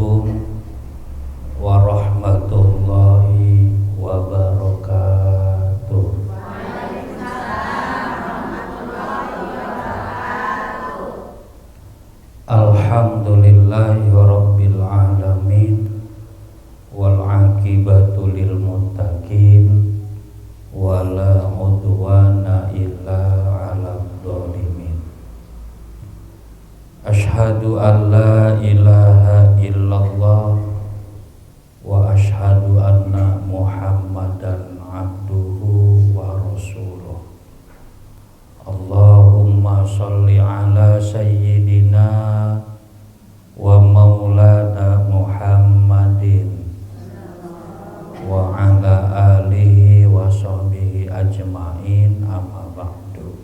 Assalamualaikum warahmatullahi wabarakatuh. Alhamdulillahi rabbil alamin wal aqibatu lil muttaqin wala udwana illa 'alal zalimin. Asyhadu an la ilaha illallah wa asyhadu anna Muhammadan abduhu wa rasuluh. Allahumma sholli ala sayyidina wa maulana Muhammadin wa ala alihi wa sahbihi ajmain, amma ba'du.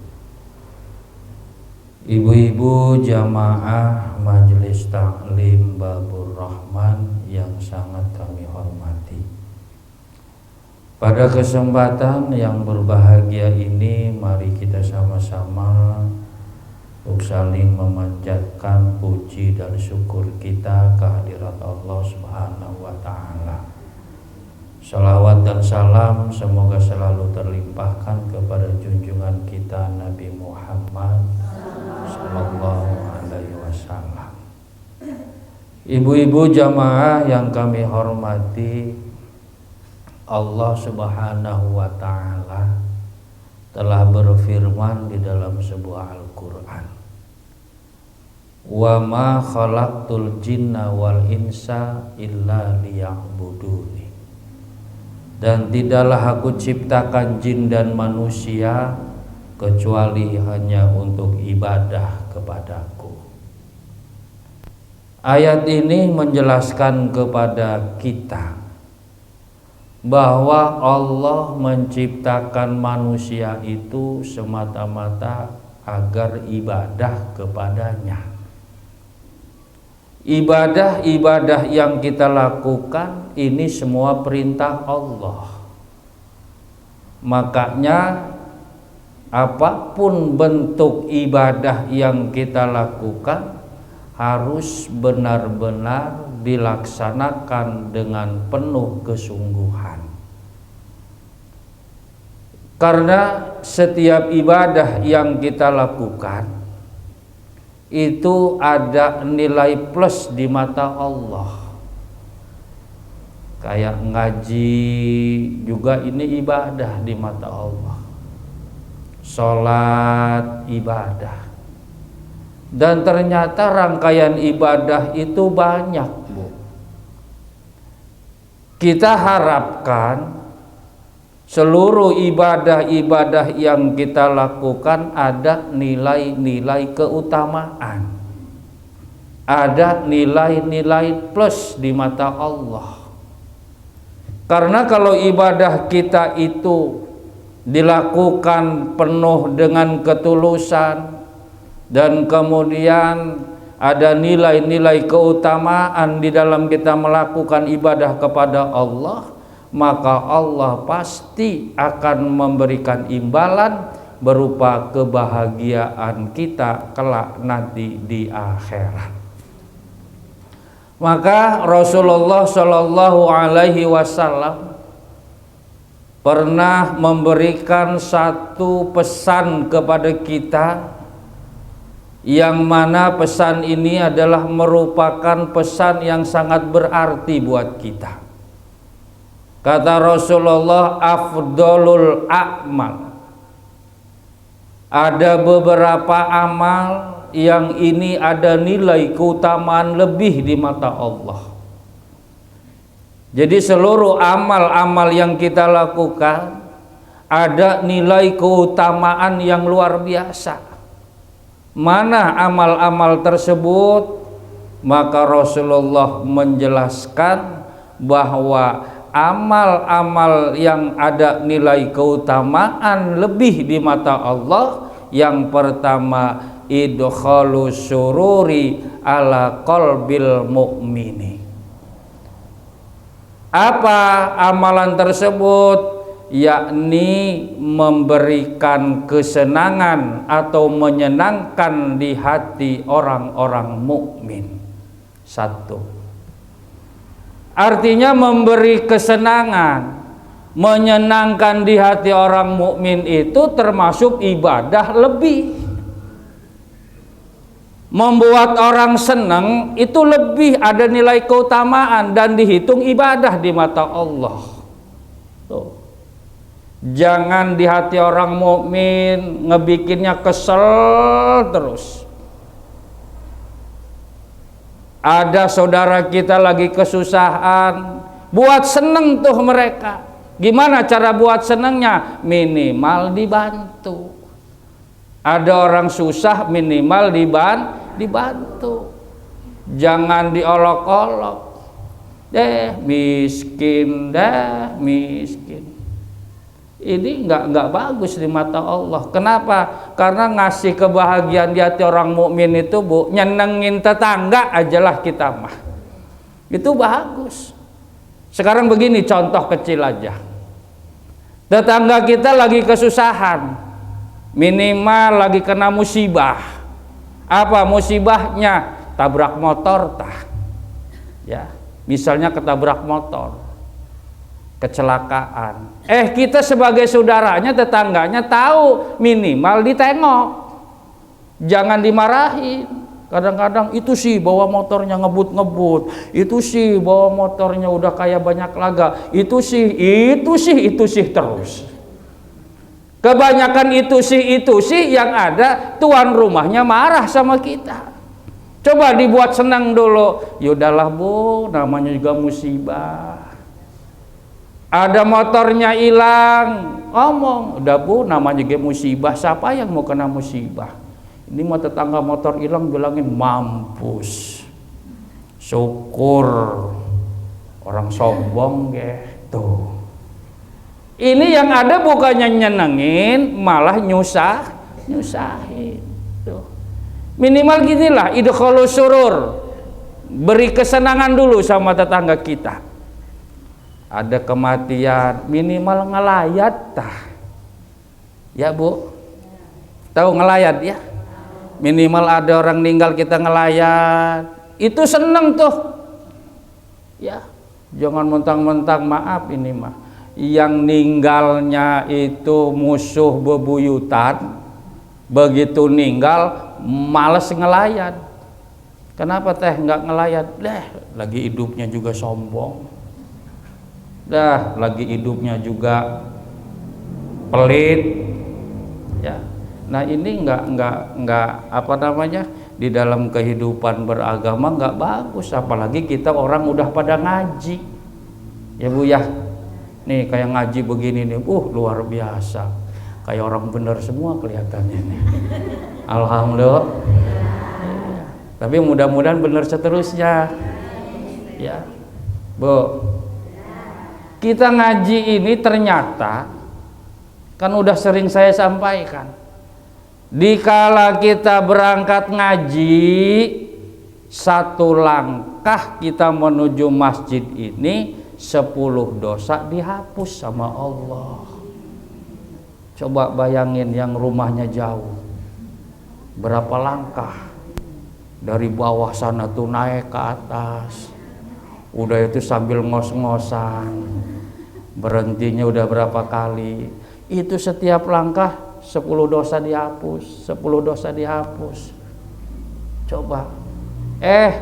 Ibu-ibu jamaah Majelis Taklim Babur Rahman yang sangat kami hormati, pada kesempatan yang berbahagia ini mari kita sama-sama untuk saling memanjatkan puji dan syukur kita kehadirat Allah Subhanahu wa Ta'ala. Salawat dan salam semoga selalu terlimpahkan kepada junjungan kita Nabi Muhammad Sallallahu Alaihi Wasallam. Ibu-ibu jamaah yang kami hormati, Allah Subhanahu wa Ta'ala telah berfirman di dalam sebuah Al-Quran, wa ma khalaqtul jinna wal insa illa liya'buduni, dan tidaklah aku ciptakan jin dan manusia kecuali hanya untuk ibadah kepadaku. Ayat ini menjelaskan kepada kita bahwa Allah menciptakan manusia itu semata-mata agar ibadah kepadanya. Ibadah-ibadah yang kita lakukan ini semua perintah Allah. Makanya apapun bentuk ibadah yang kita lakukan harus benar-benar dilaksanakan dengan penuh kesungguhan. Karena setiap ibadah yang kita lakukan itu ada nilai plus di mata Allah. Kayak ngaji juga ini ibadah di mata Allah. Sholat ibadah. Dan ternyata rangkaian ibadah itu banyak, Bu. Kita harapkan seluruh ibadah-ibadah yang kita lakukan ada nilai-nilai keutamaan, ada nilai-nilai plus di mata Allah. Karena kalau ibadah kita itu dilakukan penuh dengan ketulusan dan kemudian ada nilai-nilai keutamaan di dalam kita melakukan ibadah kepada Allah, maka Allah pasti akan memberikan imbalan berupa kebahagiaan kita kelak nanti di akhirat. Maka Rasulullah Shallallahu Alaihi Wasallam pernah memberikan satu pesan kepada kita, yang mana pesan ini adalah merupakan pesan yang sangat berarti buat kita. Kata Rasulullah, afdolul a'mal, ada beberapa amal yang ini ada nilai keutamaan lebih di mata Allah. Jadi seluruh amal-amal yang kita lakukan ada nilai keutamaan yang luar biasa. Mana amal-amal tersebut? Maka Rasulullah menjelaskan bahwa amal-amal yang ada nilai keutamaan lebih di mata Allah, yang pertama idkhalus sururi ala qalbil mu'mini. Apa amalan tersebut? Yakni memberikan kesenangan atau menyenangkan di hati orang-orang mukmin. Satu. Artinya memberi kesenangan, menyenangkan di hati orang mukmin itu termasuk ibadah lebih. Membuat orang senang itu lebih ada nilai keutamaan dan dihitung ibadah di mata Allah. Tuh. Jangan di hati orang mukmin ngebikinnya kesel terus. Ada saudara kita lagi kesusahan, buat seneng tuh mereka. Gimana cara buat senengnya? Minimal dibantu. Ada orang susah, minimal dibantu. Jangan diolok-olok. Miskin. Ini nggak bagus di mata Allah. Kenapa? Karena ngasih kebahagiaan di hati orang mukmin itu, Bu, nyenengin tetangga ajalah kita mah. Itu bagus. Sekarang begini contoh kecil aja. Tetangga kita lagi kesusahan, minimal lagi kena musibah. Apa musibahnya? Tabrak motor tah. Ya, misalnya ketabrak motor. Kecelakaan. Kita sebagai saudaranya, tetangganya tahu, minimal ditengok. Jangan dimarahin. Kadang-kadang itu sih bawa motornya ngebut-ngebut, itu sih bawa motornya udah kayak banyak laga, itu sih terus. Kebanyakan itu sih yang ada tuan rumahnya marah sama kita. Coba dibuat senang dulu. Yaudahlah Bu, namanya juga musibah. Ada motornya hilang, ngomong, udah Bu, namanya juga musibah. Siapa yang mau kena musibah? Ini mau tetangga motor hilang bilangin mampus. Syukur. Orang sombong gitu. Ini yang ada bukannya nyenengin, malah nyusahin. Tuh. Minimal ginilah, idkhulus surur. Beri kesenangan dulu sama tetangga kita. Ada kematian, minimal ngelayat tah. Ya Bu, tahu ngelayat ya? Minimal ada orang meninggal kita ngelayat, itu seneng tuh. Ya, jangan mentang-mentang maaf ini mah. Yang ninggalnya itu musuh bebuyutan, begitu ninggal males ngelayat. Kenapa teh nggak ngelayat? Lagi hidupnya juga sombong. Lagi hidupnya juga pelit, ya. Nah ini nggak apa namanya, di dalam kehidupan beragama nggak bagus, apalagi kita orang udah pada ngaji, ya Bu ya. Nih kayak ngaji begini nih, luar biasa, kayak orang bener semua kelihatannya nih. Alhamdulillah. Ya. Tapi mudah-mudahan bener seterusnya, ya Bu. Kita ngaji ini ternyata kan udah sering saya sampaikan, dikala kita berangkat ngaji, satu langkah kita menuju masjid ini 10 dosa dihapus sama Allah. Coba bayangin yang rumahnya jauh, berapa langkah dari bawah sana tuh naik ke atas. Udah itu sambil ngos-ngosan, berhentinya udah berapa kali. Itu setiap langkah 10 dosa dihapus, 10 dosa dihapus. Coba,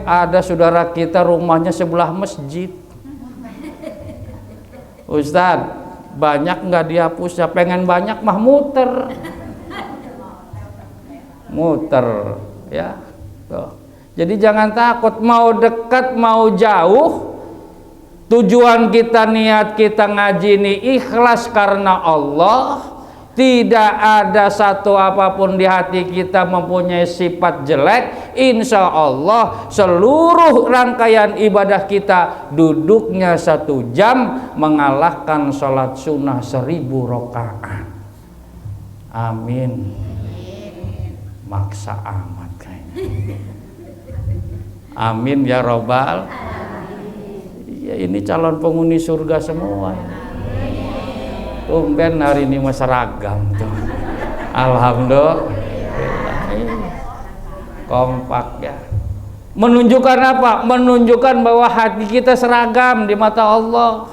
ada saudara kita rumahnya sebelah masjid. Ustadz, banyak nggak dihapus? Ya pengen banyak mah muter, ya. Tuh. Jadi jangan takut, mau dekat mau jauh, tujuan kita, niat kita ngaji ini ikhlas karena Allah. Tidak ada satu apapun di hati kita mempunyai sifat jelek. Insya Allah seluruh rangkaian ibadah kita duduknya 1 jam mengalahkan sholat sunnah 1000 rakaat. Amin. Maksa amat kayaknya. Amin ya robbal. Ya ini calon penghuni surga semua. Tumben hari ini mah seragam tuh. Alhamdulillah. Kompak ya. Menunjukkan apa? Menunjukkan bahwa hati kita seragam di mata Allah.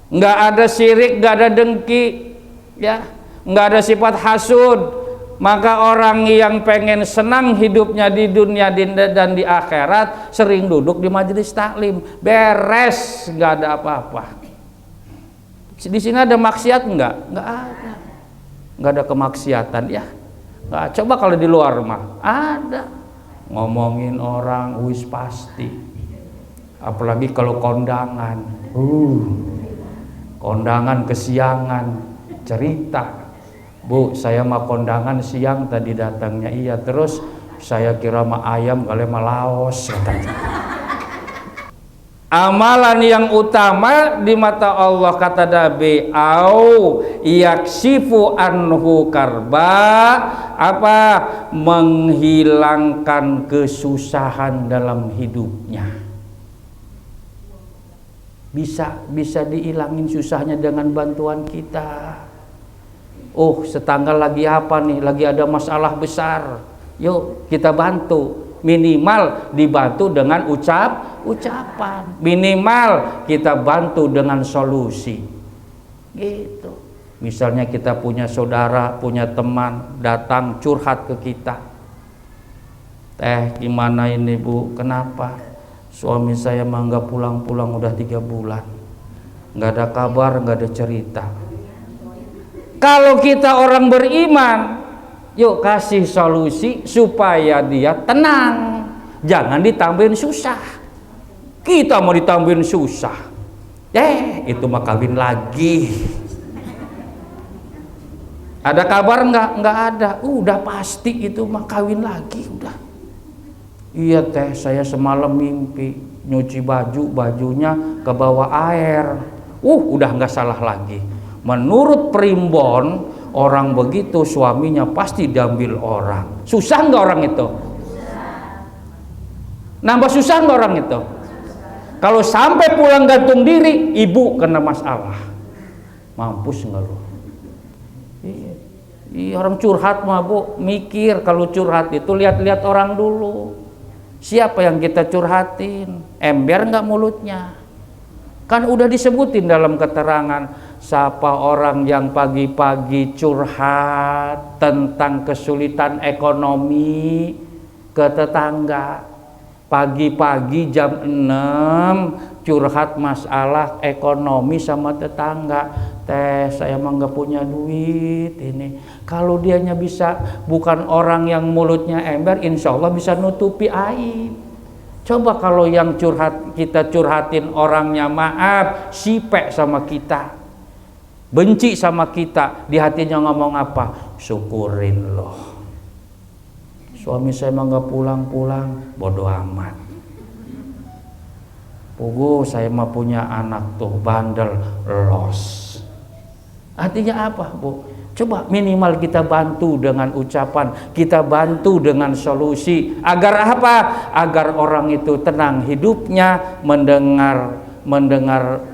Nggak ada syirik, nggak ada dengki, ya, nggak ada sifat hasud. Maka orang yang pengen senang hidupnya di dunia dan di akhirat sering duduk di majelis taklim, beres, nggak ada apa-apa. Di sini ada maksiat nggak? Nggak ada. Nggak ada kemaksiatan, ya. Nggak. Coba kalau di luar mah ada. Ngomongin orang, wis pasti. Apalagi kalau kondangan. Kondangan kesiangan, cerita, Bu, saya mah kondangan siang tadi datangnya, iya, terus saya kira mah ayam kali mah laos katanya. Amalan yang utama di mata Allah kata Nabi, au yaksifu anhu karba, apa? Menghilangkan kesusahan dalam hidupnya. Bisa dihilangin susahnya dengan bantuan kita. Oh, setanggal lagi apa nih? Lagi ada masalah besar. Yuk kita bantu. Minimal dibantu dengan ucapan. Minimal kita bantu dengan solusi. Gitu. Misalnya kita punya saudara, punya teman datang curhat ke kita. Gimana ini Bu? Kenapa? Suami saya mah nggak pulang-pulang udah 3 bulan, nggak ada kabar, nggak ada cerita. Kalau kita orang beriman, yuk kasih solusi supaya dia tenang, jangan ditambahin susah. Kita mau ditambahin susah, itu mah kawin lagi. Ada kabar nggak? Nggak ada. Udah pasti itu mah kawin lagi udah. Iya teh, saya semalam mimpi nyuci bajunya ke bawah air. Udah nggak salah lagi. Menurut primbon, orang begitu suaminya pasti diambil orang. Susah nggak orang itu? Nambah susah nggak orang itu? Kalau sampai pulang gantung diri, ibu kena masalah. Mampus nggak lo? Iya, orang curhat mah Bu, mikir kalau curhat itu lihat-lihat orang dulu. Siapa yang kita curhatin? Ember nggak mulutnya? Kan udah disebutin dalam keterangan, siapa orang yang pagi-pagi curhat tentang kesulitan ekonomi ke tetangga. Pagi-pagi jam 6 curhat masalah ekonomi sama tetangga. Saya emang nggak punya duit ini. Kalau dianya bisa, bukan orang yang mulutnya ember, insya Allah bisa nutupi aib. Coba kalau yang curhat, kita curhatin orangnya maaf, sipek sama kita, benci sama kita, di hatinya ngomong apa? Syukurin loh, suami saya emang nggak pulang-pulang, bodoh amat. Pugu, saya mah punya anak tuh bandel, los. Artinya apa Bu? Coba minimal kita bantu dengan ucapan, kita bantu dengan solusi. Agar apa? Agar orang itu tenang hidupnya, mendengar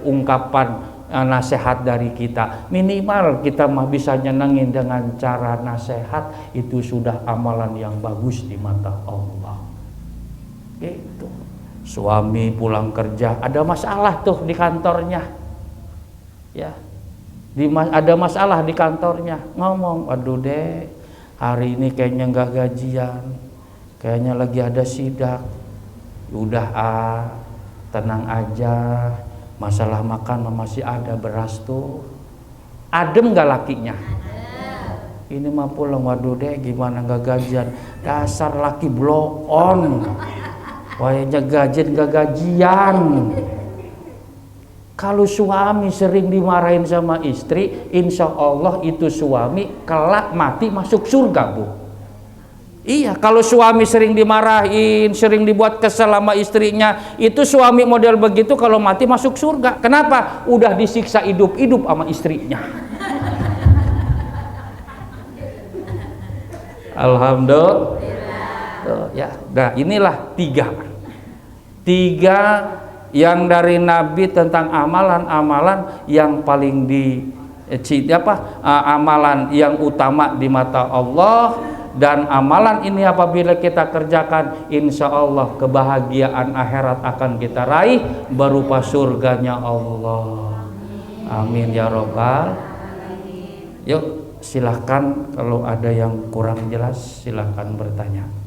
ungkapan nasihat dari kita. Minimal kita mah bisa nyenengin dengan cara nasihat, itu sudah amalan yang bagus di mata Allah. Gitu. Suami pulang kerja, ada masalah tuh di kantornya. Ya. Ada masalah di kantornya, ngomong, aduh dek, hari ini kayaknya nggak gajian, kayaknya lagi ada sidak. Udah tenang aja, masalah makan masih ada beras tuh. Adem nggak lakinya? Ini mah pulang, waduh dek, gimana nggak gajian? Dasar laki blow on, wayanya gajian nggak gajian. Kalau suami sering dimarahin sama istri, insya Allah itu suami kelak mati masuk surga Bu. Iya, kalau suami sering dimarahin, sering dibuat kesel sama istrinya, itu suami model begitu kalau mati masuk surga. Kenapa? Udah disiksa hidup-hidup sama istrinya. Alhamdulillah. Ya, nah inilah tiga yang dari Nabi tentang amalan-amalan yang paling amalan yang utama di mata Allah, Dan amalan ini apabila kita kerjakan, insya Allah kebahagiaan akhirat akan kita raih berupa surganya Allah. Amin ya robbal. Yuk silahkan kalau ada yang kurang jelas silahkan bertanya.